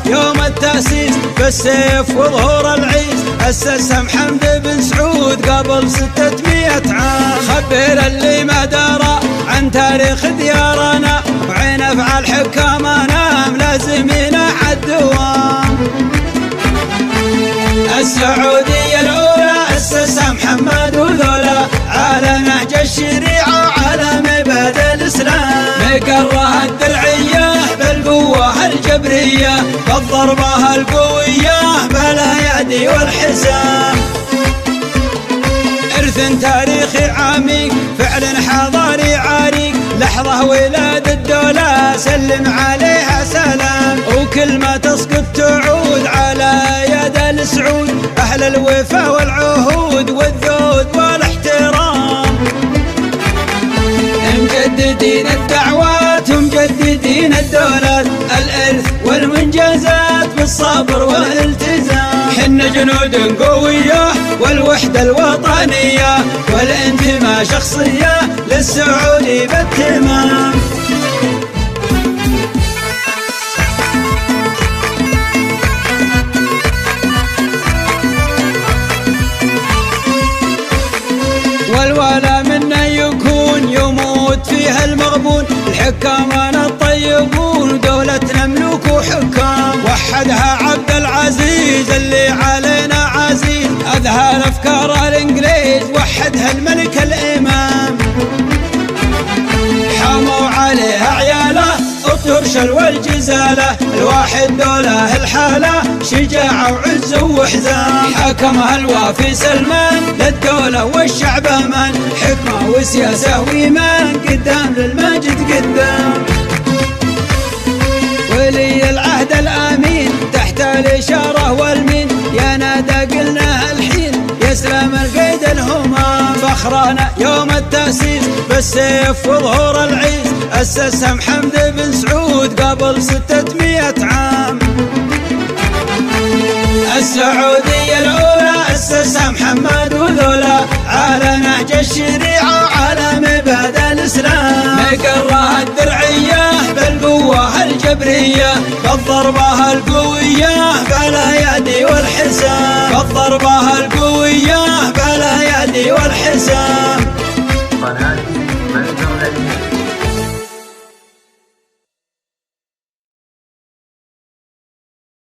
يوم التأسيس بالسيف وظهور العيس، أسسها محمد بن سعود قبل 600 عام. خبر اللي ما درى عن تاريخ ديارنا، وعين أفعال حكامنا ملازمين عالدوام. السعودية الأولى أسسها محمد وذولا على نهج الشريعة وعلى مبادئ الإسلام. مقرها الدرعية بالقوة الجبرية، بالضربة القوية بالأيادي والحزام. إرث تاريخي عميق، فعل حضاري عريق، لحظة ولاد الدولة سلم عليها سلام. وكل ما تسقط تعود على يد السعود، أهل الوفا والعهود والذود والاحترام. مجددين الدعوات ومجددين الدولات، الإرث والمنجزات بالصبر والالتزام. حنا جنود قوية والوحدة الوطنية، والانتماء شخصية للسعودي بالتمام. والولا منا يكون يموت فيها المغبون، الحكامنا الطيبون دولتنا ملوك وحكام. وحدها عبد العزيز اللي علينا عزيز، أذهل أفكار الإنجليز وحدها الملك الإمام. حموا عليها عياله الطرشل والجزالة، الواحد دولة الحالة شجاعة وعز وحزام. حكمها الوافي سلمان للدولة والشعب أمان، حكمة وسياسة وإيمان قدام للمجد قدام. ولي العهد الأمين تحت الإشارة والمين، يا نادى قلنا الحين يسلم القيد الهمام. فخرنا يوم التأسيس بالسيف وظهور العيس، أسسها محمد بن سعود قبل 600 عام. السعودية الأولى أسسها محمد وذولا على نهج الشريعة وعلى مبادئ الإسلام. مقرها الدرعية بالقوة الجبرية، بالضربة القوية بالأيادي والحزام. بالضربة القوية بالأيادي والحزام.